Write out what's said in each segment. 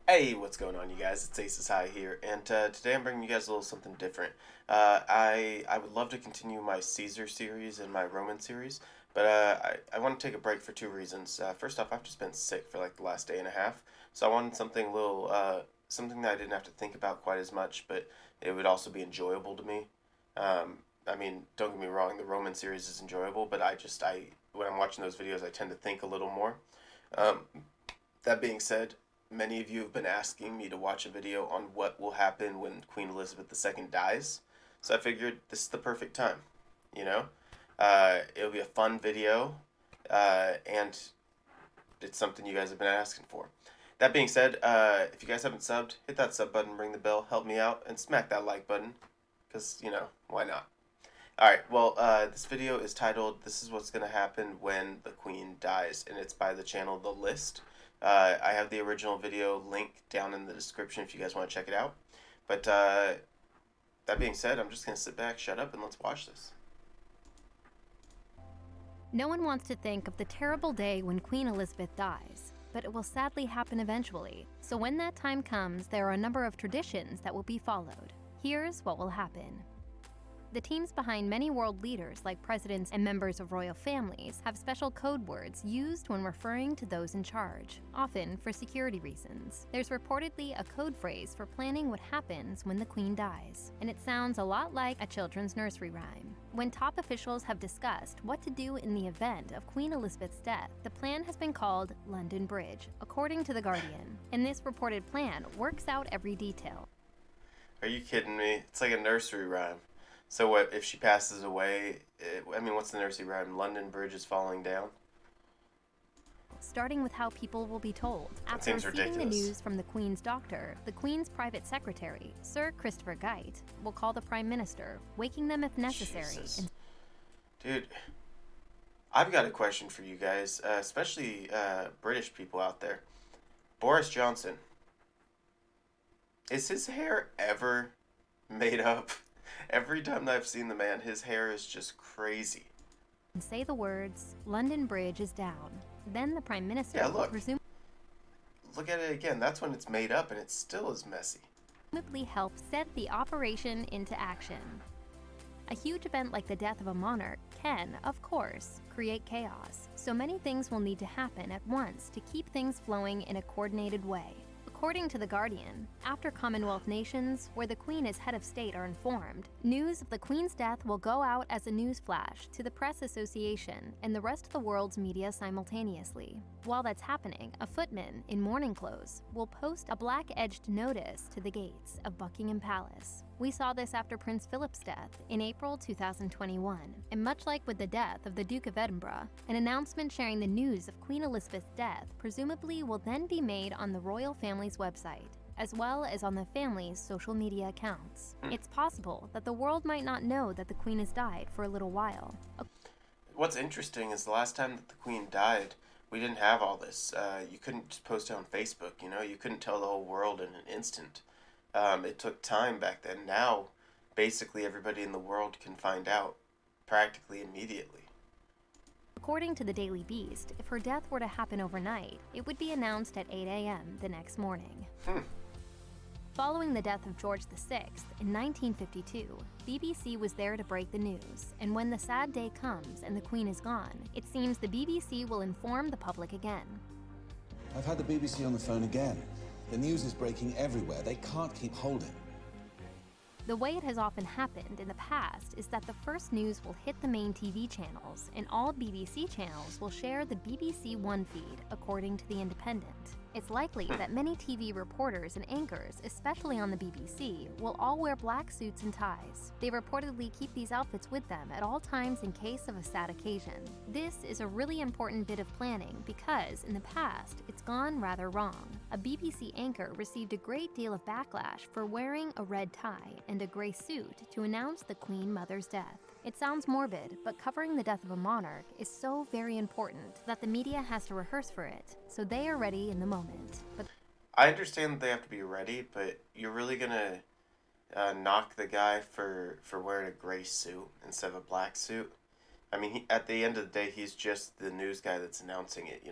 Hey, what's going on, you guys? It's Aces High here, and today I'm bringing you guys a little something different. I would love to continue my Caesar series and my Roman series, but I want to take a break for two reasons. First off, I've just been sick for like the last day and a half, so I wanted something a little something that I didn't have to think about quite as much, but it would also be enjoyable to me. I mean, don't get me wrong, the Roman series is enjoyable, but I when I'm watching those videos, I tend to think a little more. Um, that being said, many of you have been asking me to watch a video on what will happen when Queen Elizabeth II dies. So I figured this is the perfect time. You know, it'll be a fun video, and it's something you guys have been asking for. That being said, if you guys haven't subbed, hit that sub button, ring the bell, help me out, and smack that like button, because, why not? Alright, well, this video is titled This is What's Gonna Happen When the Queen Dies, and it's by the channel The List. I have the original video link down in the description if you guys want to check it out. But that being said, I'm just gonna sit back, shut up, and let's watch this. No one wants to think of the terrible day when Queen Elizabeth dies, but it will sadly happen eventually. So when that time comes, there are a number of traditions that will be followed. Here's what will happen. The teams behind many world leaders, like presidents and members of royal families, have special code words used when referring to those in charge, often for security reasons. There's reportedly a code phrase for planning what happens when the Queen dies, and it sounds a lot like a children's nursery rhyme. When top officials have discussed what to do in the event of Queen Elizabeth's death, the plan has been called London Bridge, according to The Guardian. And this reported plan works out every detail. Are you kidding me? It's like a nursery rhyme. So what if she passes away? I mean, what's the nursery rhyme? London Bridge is falling down. Starting with how people will be told. That After seems receiving ridiculous. the news from the Queen's doctor, the Queen's private secretary, Sir Christopher Gite, will call the Prime Minister, waking them if necessary. Jesus. Dude, I've got a question for you guys, especially British people out there. Boris Johnson, is his hair ever made up? Every time that I've seen the man, his hair is just crazy. And say the words, London Bridge is down. Then the Prime Minister Yeah, will look. presumably Look at it again. That's when it's made up and it's still as messy. help set the operation into action. A huge event like the death of a monarch can, of course, create chaos, so many things will need to happen at once to keep things flowing in a coordinated way. According to The Guardian, after Commonwealth nations, where the Queen is head of state, are informed, news of the Queen's death will go out as a newsflash to the Press Association and the rest of the world's media simultaneously. While that's happening, a footman in mourning clothes will post a black-edged notice to the gates of Buckingham Palace. We saw this after Prince Philip's death in April 2021, and much like with the death of the Duke of Edinburgh, an announcement sharing the news of Queen Elizabeth's death presumably will then be made on the royal family's website, as well as on the family's social media accounts. It's possible that the world might not know that the Queen has died for a little while. What's interesting is the last time that the Queen died, we didn't have all this. You couldn't just post it on Facebook, you couldn't tell the whole world in an instant. It took time back then. Now, basically everybody in the world can find out practically immediately. According to the Daily Beast, if her death were to happen overnight, it would be announced at 8 a.m. the next morning. Following the death of George VI in 1952, BBC was there to break the news, and when the sad day comes and the Queen is gone, it seems the BBC will inform the public again. I've had the BBC on the phone again. The news is breaking everywhere. They can't keep holding. The way it has often happened in the past is that the first news will hit the main TV channels, and all BBC channels will share the BBC One feed, according to The Independent. It's likely that many TV reporters and anchors, especially on the BBC, will all wear black suits and ties. They reportedly keep these outfits with them at all times in case of a sad occasion. This is a really important bit of planning because, in the past, it's gone rather wrong. A BBC anchor received a great deal of backlash for wearing a red tie and a gray suit to announce the Queen Mother's death. It sounds morbid, but covering the death of a monarch is so very important that the media has to rehearse for it, so they are ready in the moment. But I understand that they have to be ready, but you're really gonna knock the guy for wearing a gray suit instead of a black suit? I mean, at the end of the day, he's just the news guy that's announcing it,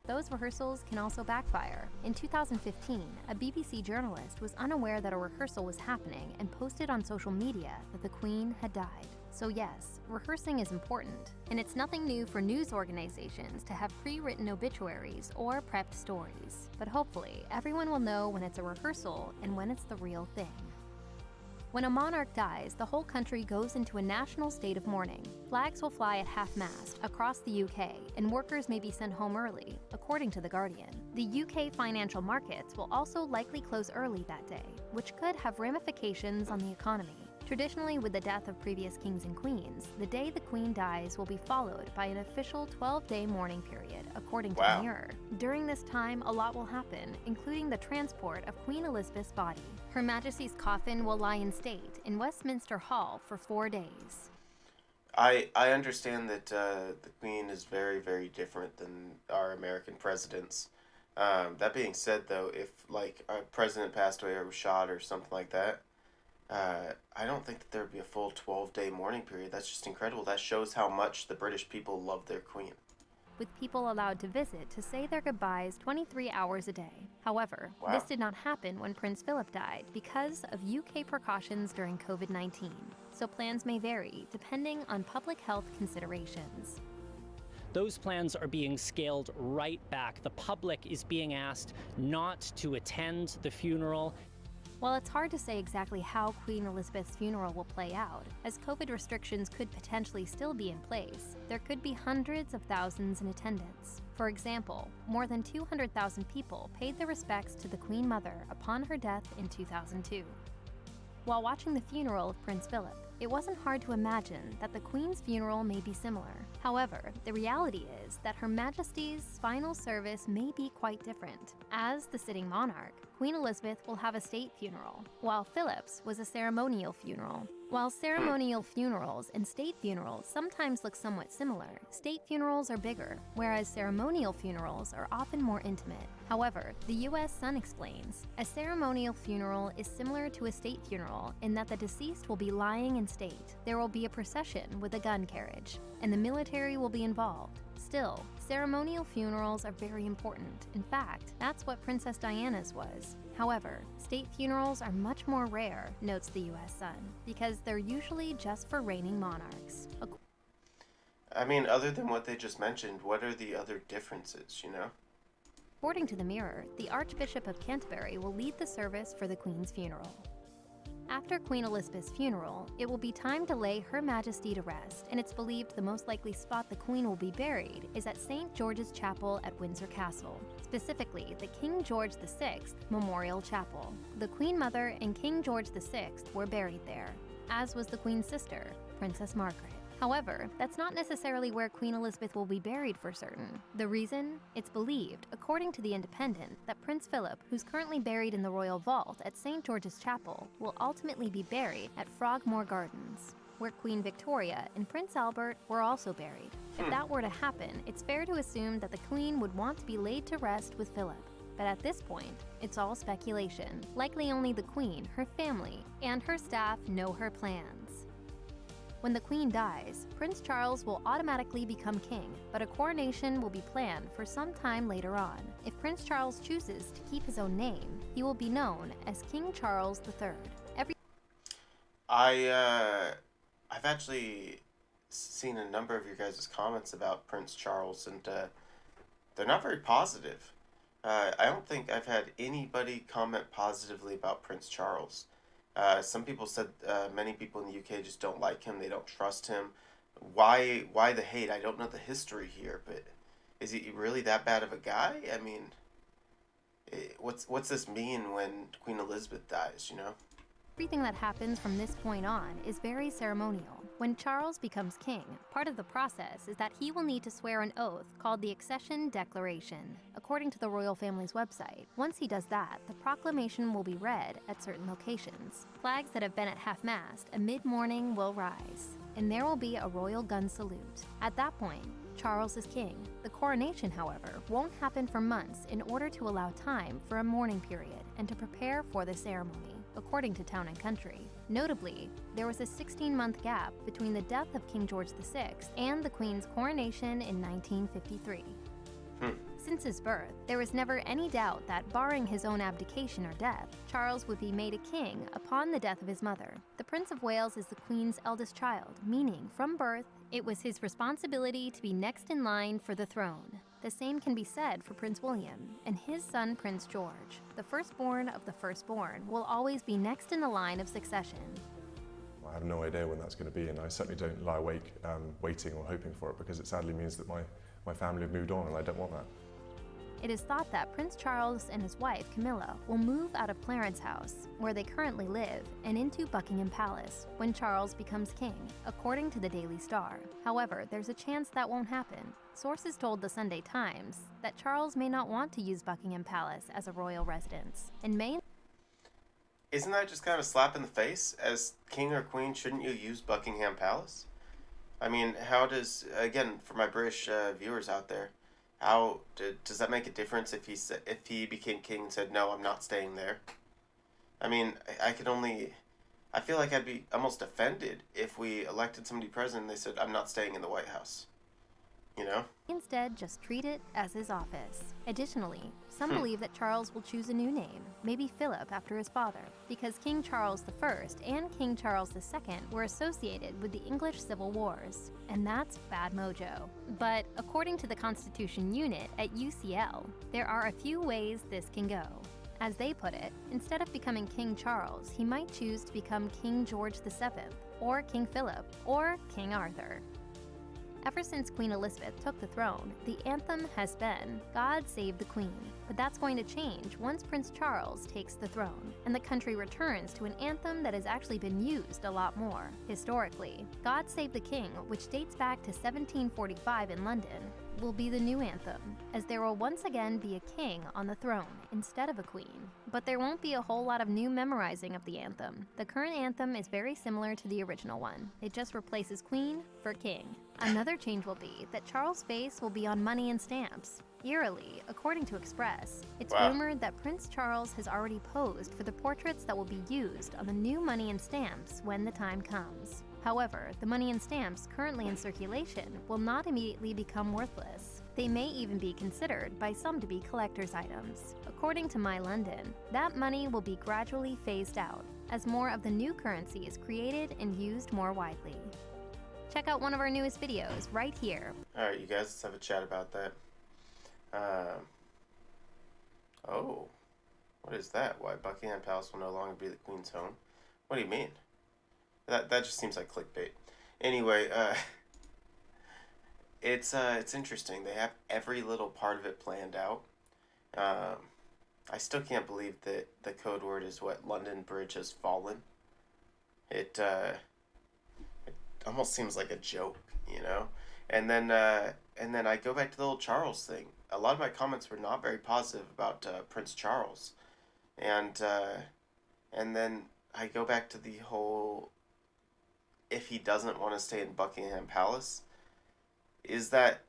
Those rehearsals can also backfire. In 2015, a BBC journalist was unaware that a rehearsal was happening and posted on social media that the Queen had died. So yes, rehearsing is important, and it's nothing new for news organizations to have pre-written obituaries or prepped stories. But hopefully, everyone will know when it's a rehearsal and when it's the real thing. When a monarch dies, the whole country goes into a national state of mourning. Flags will fly at half-mast across the UK, and workers may be sent home early, according to The Guardian. The UK financial markets will also likely close early that day, which could have ramifications on the economy. Traditionally, with the death of previous kings and queens, the day the Queen dies will be followed by an official 12-day mourning period, according to The Mirror. During this time, a lot will happen, including the transport of Queen Elizabeth's body. Her Majesty's coffin will lie in state in Westminster Hall for 4 days. I understand that the Queen is very, very different than our American presidents. That being said, though, if like a president passed away or was shot or something like that, I don't think that there would be a full 12-day mourning period. That's just incredible. That shows how much the British people love their Queen. With people allowed to visit to say their goodbyes 23 hours a day. However, this did not happen when Prince Philip died because of UK precautions during COVID-19. So plans may vary depending on public health considerations. Those plans are being scaled right back. The public is being asked not to attend the funeral. While it's hard to say exactly how Queen Elizabeth's funeral will play out, as COVID restrictions could potentially still be in place, there could be hundreds of thousands in attendance. For example, more than 200,000 people paid their respects to the Queen Mother upon her death in 2002. While watching the funeral of Prince Philip, it wasn't hard to imagine that the Queen's funeral may be similar. However, the reality is that Her Majesty's final service may be quite different. As the sitting monarch, Queen Elizabeth will have a state funeral, while Philip's was a ceremonial funeral. While ceremonial funerals and state funerals sometimes look somewhat similar, state funerals are bigger, whereas ceremonial funerals are often more intimate. However, the U.S. Sun explains, a ceremonial funeral is similar to a state funeral in that the deceased will be lying in state. There will be a procession with a gun carriage, and the military will be involved. Still, ceremonial funerals are very important. In fact, that's what Princess Diana's was. However, state funerals are much more rare, notes the U.S. Sun, because they're usually just for reigning monarchs. I mean, other than what they just mentioned, what are the other differences, you know? According to The Mirror, the Archbishop of Canterbury will lead the service for the Queen's funeral. After Queen Elizabeth's funeral, it will be time to lay Her Majesty to rest, and it's believed the most likely spot the Queen will be buried is at St. George's Chapel at Windsor Castle, specifically the King George VI Memorial Chapel. The Queen Mother and King George VI were buried there, as was the Queen's sister, Princess Margaret. However, that's not necessarily where Queen Elizabeth will be buried for certain. The reason? It's believed, according to The Independent, that Prince Philip, who's currently buried in the Royal Vault at St. George's Chapel, will ultimately be buried at Frogmore Gardens, where Queen Victoria and Prince Albert were also buried. If that were to happen, it's fair to assume that the Queen would want to be laid to rest with Philip. But at this point, it's all speculation. Likely only the Queen, her family, and her staff know her plans. When the Queen dies, Prince Charles will automatically become king, but a coronation will be planned for some time later on. If Prince Charles chooses to keep his own name, he will be known as King Charles III. I've actually seen a number of your guys' comments about Prince Charles, and they're not very positive. I don't think I've had anybody comment positively about Prince Charles. Some people said many people in the UK just don't like him. They don't trust him. Why the hate? I don't know the history here, but is he really that bad of a guy? I mean, what's this mean when Queen Elizabeth dies, you know? Everything that happens from this point on is very ceremonial. When Charles becomes king, part of the process is that he will need to swear an oath called the Accession Declaration. According to the royal family's website, once he does that, the proclamation will be read at certain locations. Flags that have been at half-mast mid-morning will rise, and there will be a royal gun salute. At that point, Charles is king. The coronation, however, won't happen for months in order to allow time for a mourning period and to prepare for the ceremony, according to Town & Country. Notably, there was a 16-month gap between the death of King George VI and the Queen's coronation in 1953. Since his birth, there was never any doubt that, barring his own abdication or death, Charles would be made a king upon the death of his mother. The Prince of Wales is the Queen's eldest child, meaning, from birth, it was his responsibility to be next in line for the throne. The same can be said for Prince William and his son Prince George. The firstborn of the firstborn will always be next in the line of succession. I have no idea when that's going to be, and I certainly don't lie awake waiting or hoping for it, because it sadly means that my family have moved on, and I don't want that. It is thought that Prince Charles and his wife, Camilla, will move out of Clarence House, where they currently live, and into Buckingham Palace when Charles becomes king, according to the Daily Star. However, there's a chance that won't happen. Sources told the Sunday Times that Charles may not want to use Buckingham Palace as a royal residence, and may... Isn't that just kind of a slap in the face? As king or queen, shouldn't you use Buckingham Palace? I mean, how does, again, for my British viewers out there, does that make a difference if he became king and said, no, I'm not staying there? I mean, I feel like I'd be almost offended if we elected somebody president and they said, I'm not staying in the White House. You know? Instead, just treat it as his office. Additionally, some believe that Charles will choose a new name, maybe Philip after his father, because King Charles I and King Charles II were associated with the English Civil Wars, and that's bad mojo. But according to the Constitution Unit at UCL, there are a few ways this can go. As they put it, instead of becoming King Charles, he might choose to become King George VII, or King Philip, or King Arthur. Ever since Queen Elizabeth took the throne, the anthem has been, God Save the Queen. But that's going to change once Prince Charles takes the throne, and the country returns to an anthem that has actually been used a lot more. Historically, God Save the King, which dates back to 1745 in London, will be the new anthem, as there will once again be a king on the throne instead of a queen. But there won't be a whole lot of new memorizing of the anthem. The current anthem is very similar to the original one. It just replaces queen for king. Another change will be that Charles' face will be on money and stamps. Eerily, according to Express, it's rumored that Prince Charles has already posed for the portraits that will be used on the new money and stamps when the time comes. However, the money and stamps currently in circulation will not immediately become worthless. They may even be considered by some to be collector's items. According to My London, that money will be gradually phased out as more of the new currency is created and used more widely. Check out one of our newest videos right here. Alright, you guys, let's have a chat about that. Oh, what is that? Why Buckingham Palace will no longer be the Queen's home? What do you mean? That just seems like clickbait. Anyway, it's interesting. They have every little part of it planned out. I still can't believe that the code word is what London Bridge has fallen. It almost seems like a joke, you know? And then I go back to the old Charles thing. A lot of my comments were not very positive about Prince Charles. And then I go back to the whole, if he doesn't want to stay in Buckingham Palace, is that,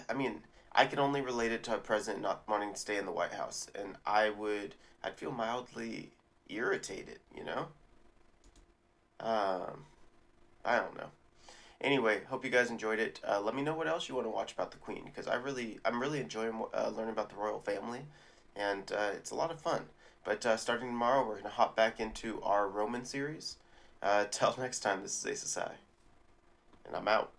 I mean, I can only relate it to a president not wanting to stay in the White House. And I'd feel mildly irritated, you know? I don't know. Anyway, hope you guys enjoyed it. Let me know what else you want to watch about the Queen, because I'm really enjoying learning about the royal family, and it's a lot of fun. But starting tomorrow, we're going to hop back into our Roman series. Till next time, this is Ace Asai, and I'm out.